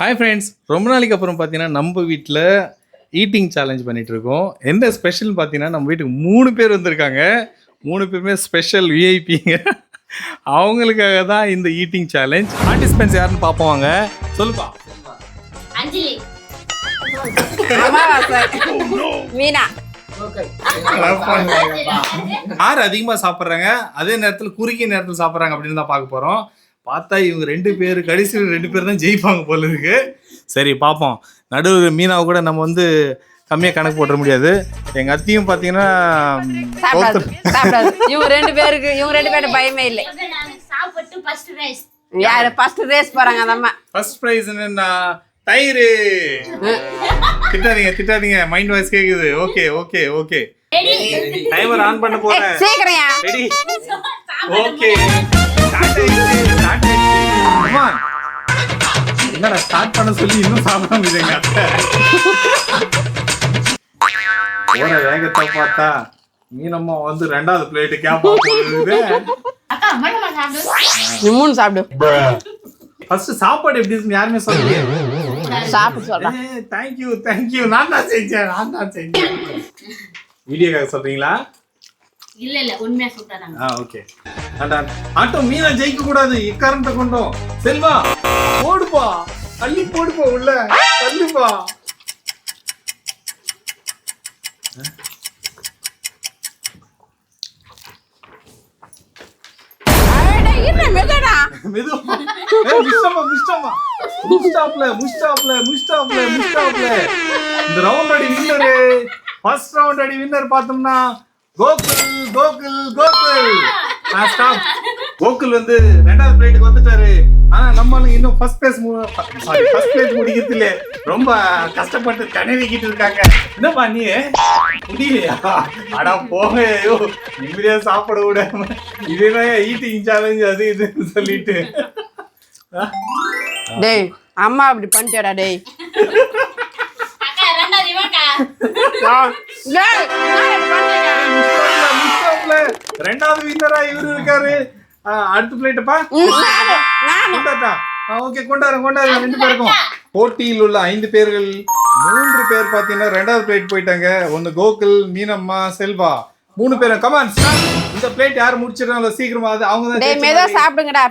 Hi friends, ரொம்ப நாளைக்கு அப்புறம் பார்த்தீங்கன்னா நம்ம வீட்டில் ஈட்டிங் சேலஞ்ச் பண்ணிட்டு இருக்கோம். எந்த ஸ்பெஷல்னு பார்த்தீங்கன்னா நம்ம வீட்டுக்கு 3 பேர் வந்திருக்காங்க. 3 பேருமே ஸ்பெஷல் விஐபிங்க. அவங்களுக்காக தான் இந்த ஈட்டிங் சேலஞ்ச். பார்ட்டிசிபென்ட்ஸ் யாருன்னு பார்ப்போம். வாங்க சொல்லுப்பா. அஞ்சலி, மீனா. யார் அதிகமாக சாப்பிட்றாங்க, அதே நேரத்தில் குறுகிய நேரத்தில் சாப்பிட்றாங்க அப்படின்னு தான் பார்க்க போகிறோம். பார்த்தா இவங்க 2 பேர் கடைசியில் 2 பேர் தான் ஜெயிப்பாங்க போல இருக்கு. சரி பார்ப்போம். நடுவில் மீனாவை கூட நம்ம வந்து கம்மியாக கணக்கு போட முடியாது. எங்கள் அத்தையும் பார்த்தீங்கன்னா இவங்க 2 பேருக்கு பயமே இல்லை. நான் சாப்பிட்டு ஃபர்ஸ்ட் ரைஸ். யாரு ஃபர்ஸ்ட் ரேஸ் போறாங்க அந்த அம்மா? ஃபர்ஸ்ட் பிரைஸ் என்னன்னா தயிர். திட்டாதீங்க மைண்ட் வாய்ஸ் கேக்குது. Okay okay okay, timer on பண்ண போறேன். சீக்கிரம்யா. ரெடி? ஓகே, ஸ்டார்ட் ஆயிடுச்சு. அம்மா என்னடா ஸ்டார்ட் பண்ண சொல்லி இன்னும் சாப்பிடாம இருங்க. அத்தை போற வேகத்தை பார்த்தா மீனம்மா வந்து 2வது பிளேட் கேப்பா போடுது. அக்கா மண்ணமா சாப்பிடு. நீ 3 சாப்பிடு. ஃபர்ஸ்ட் சாப்பாடு எப்படி இருக்குன்னு யாருமே சொல்லலையே. சாப்பிடு சொல்றேன். தேங்க்யூ. நான் தான் செஞ்சேன். வீடியோக்காக சொல்றீங்களா? இல்ல உண்மையா சொல்றாங்க. ஓகே. ஆட்டோ மீனா ஜெயிக்க கூடாது. இக்காரண்ட கொண்டோம். செல்வா போடுப்பா, அள்ளி போடுப்பா, உள்ள தள்ளுப்பா. மெதுவா. முஸ்டாப்ல. இந்த ரவுண்ட் அடி வின்னரு. ஃபர்ஸ்ட் ரவுண்ட் அடி வின்னர் பார்த்தோம்னா கோகுல். ஸ்டாப். கோகுல் வந்து 2வது பிளேட்டுக்கு வந்துட்டாரு. ஆனா நம்மளும் இன்னும் ஃபர்ஸ்ட் பிளேஸ் முடிக்கிறதுல ரொம்ப கஷ்டப்பட்டு கனவிக்கிட்டு இருக்காங்க. என்னப்பா நீ முடியலையா? அடா போக, நிம்மதியா சாப்பிட விடாம இதுதான் ஈட்டிங் சேலஞ்ச் அது இதுன்னு சொல்லிட்டு. டேய் அம்மா அப்படி பண்ணிட்டேடா டேய். அக்கா ரெண்டாவது இவக்கா. டேய் முஸ்டாப்ல 2வது வின்னரா இவரு இருக்காரு. அடுத்த பிளேட்டப்பா ஓகே, கொண்டாரு 2 பேருக்கும். போட்டியில் உள்ள 5 பேர்கள் 3 பேர் பாத்தீங்கன்னா 2வது பிளேட் போயிட்டாங்க. ஒன்னு கோகுல், மீனம்மா, செல்வா. 3 பேரும் கமான். இந்த பிளேட் யாரு முடிச்சிடறாங்களோ சீக்கிரமா அது அவங்க தான். டேய் மெதுவா சாப்பிடுங்கடா.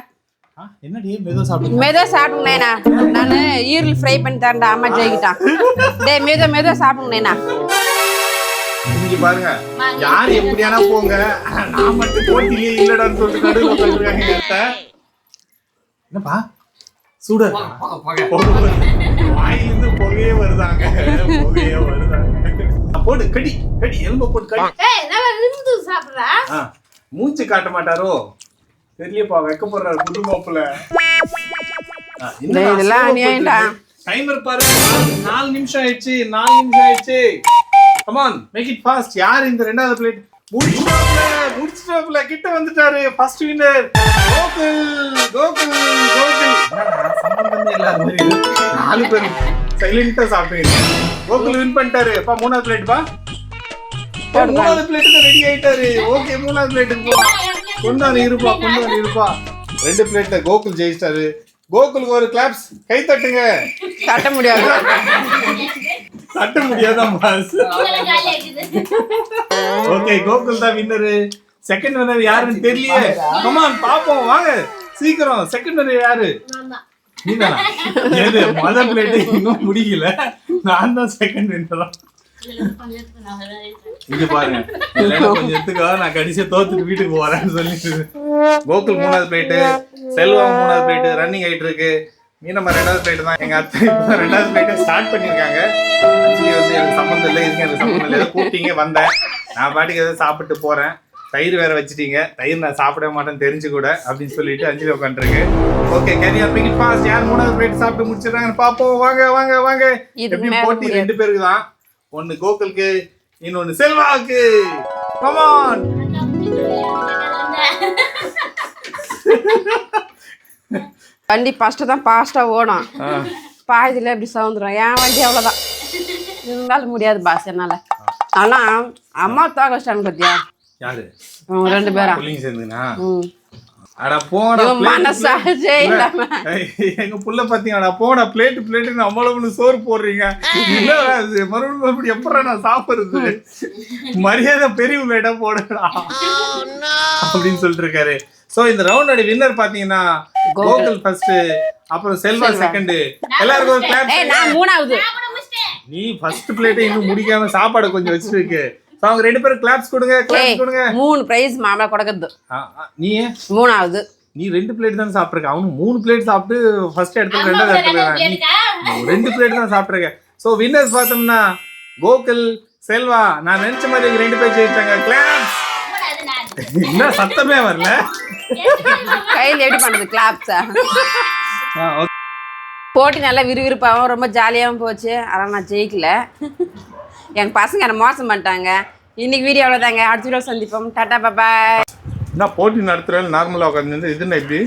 என்னடி மெதுவா சாப்பிடுங்க? மெதுவா சாப்பிடுங்கண்ணா. நானு ஈரல் ஃப்ரை பண்ணி தரேன்டா, அம்மா ஜெயிக்கிட்டான். டேய் மெதுவா சாப்பிடுங்கண்ணா. இங்க பாருங்க, யார் எப்படியானா போங்க, நான் மட்டும் போட்டியே இல்லடான்னு சொல்லிட்டு நடுவுல உட்கார்ந்திருக்காங்க. என்னப்பா சூடா வாயிலிருந்து புகையே வருதாங்க. போடு கடி எலும்ப போட்டு கடி. ஏய் நான் இருந்து சாப்பிடுறா. மூச்சு காட்ட மாட்டாரோ தெரியலப்பா, வெக்கப்படுறாரு புது மாப்பிள்ள. இதெல்லாம் அநியாயம்டா. டைமர் பாரு, 4 நிமிஷம் ஆயிடுச்சு. Come on, make it fast. யார் இந்த 2வது பிளேட் முடிச்சிட்டாப்ல கிட்ட வந்துட்டாரு. First winner Gokul. சம்பந்தமே இல்லாத மாதிரி 4 பேர் சைலண்டா சாப்பிட்டீங்க. கோகுல் வின் பண்ணிட்டாரு. அப்பா 3வது பிளேட் பா. 3வது பிளேட்டுக்கு ரெடி ஆயிட்டாரு. ஓகே 3வது பிளேட்டுக்கு போ. கொண்டாரு இருப்பா. 2 பிளேட்ல கோகுல் ஜெயிச்சிட்டாரு. கோகுலுக்கு ஒரு கிளாப்ஸ், கை தட்டுங்க. தட்ட முடியாதா பாஸ்? ஓகே, கோகுல் தான் வின்னரு. செகண்ட் வின்னர் யாருன்னு தெரியலையே. கமான் பாப்போம் வாங்க சீக்கிரம். செகண்ட் வின்னர் யாரு? நீதானா? ஏது மொத பிளேட் இன்னும் முடியல. நான் தான் செகண்ட் வின்னர். இங்க பாருங்க, கொஞ்சம் எடுத்துக்கோ, நான் கடைசியா தோத்துட்டு வீட்டுக்கு போறேன்னு சொல்லிட்டு. கோகுல் 3வது பிளேட்டு, செல்வா 3வது பிளேட்டு ரன்னிங் ஆயிட்டு இருக்கு. மீனம்மா 2வது பிளேட் தான். எங்க அத்தை 2வது பிளேட்டை ஸ்டார்ட் பண்ணிருக்காங்க. அஞ்சலி வந்து எனக்கு சம்மந்தம் இல்லை, எனக்கு சம்மந்தம் இல்லை, கூப்பிட்டீங்க வந்தேன். நான் பாட்டுக்கு எதாவது சாப்பிட்டு போறேன். தயிர் வேற வச்சுட்டீங்க. தயிர் நான் சாப்பிட மாட்டேன்னு தெரிஞ்சு கூட அப்படின்னு சொல்லிட்டு அஞ்சலி உட்காந்துருக்கு. Okay, carrier pick it fast. யார் 3வது பிளேட் சாப்பிட்டு முடிச்சிடறாங்கன்னு பாப்போம். வாங்க. எப்படி போட்டி 2 பேருக்கு தான். ஒன்னு கோகுலுக்கு, இன்னொன்னு செல்வாக்கு. Come on. வண்டி ஃபர்ஸ்ட் தான் ஃபாஸ்டா ஓடும். பாதியில எப்படி சவுந்துரும். என் வண்டி அவ்வளவுதான். இருந்தாலும் முடியாது பாஸ் என்னால. ஆனா அம்மா தோக்க வச்சிட்டாங்க பாத்தியா? யாரு? 2 பேரா புள்ளிங்க சேர்ந்துனா. அட போடா இவன் மனசாட்சியே இல்லாம. எங்க புள்ள பாத்தீங்கடா போடா பிளேட்டு நம்மள சோறு போடுறீங்க இல்ல அது மறுபடியும் எப்படா நான் சாப்பிடுறது மரியாதை பெரிய பிளேட்டா போடுடா அப்படின்னு சொல்லிட்டு இருக்காரு. சோ இந்த ரவுண்டோட வின்னர் பாத்தீங்கன்னா கோகுல் ஃபர்ஸ்ட், அப்புறம் செல்வா செகண்ட். எல்லாருக்கும் ஒரு கிளாப். நான் மூணாவது. நீ ஃபர்ஸ்ட் பிளேட்டை இன்னும் முடிக்காம சாப்பாடு கொஞ்சம் வச்சிருக்கு. அவங்க 2 பேரும் கிளாப்ஸ் கொடுங்க, கிளாப்ஸ் கொடுங்க. 3 பிரைஸ் மாமா கொடுக்குது. நீ மூணாவது. நீ 2 பிளேட் தான் சாப்பிட்டுருக்க. அவனு 3 பிளேட் சாப்பிட்டு ஃபர்ஸ்ட் இடத்துல 2வது இடத்துல 2 பிளேட் தான் சாப்பிட்டுருக்க. ஸோ வின்னர்ஸ் பார்த்தோம்னா கோகுல், செல்வா. நான் நினைச்ச மாதிரி 2 பேர் ஜெயிச்சாங்க. கிளாப்ஸ். என்ன சத்தமே வரல. கையில் எப்படி பண்ணுறது கிளாப்ஸா? போட்டி நல்லா விறுவிறுப்பாகவும் ரொம்ப ஜாலியாகவும் போச்சு. ஆனால் நான் ஜெயிக்கல. என் பசங்க என்ன மோசம் பண்ணிட்டாங்க. இன்னைக்கு வீடியோ அவ்வளோதாங்க. அடுத்த வீடியோ சந்திப்போம். டாடா பாய். நான் போட்டி நடத்துறேன் நார்மலாக உட்காந்து இதுன்னு எப்படி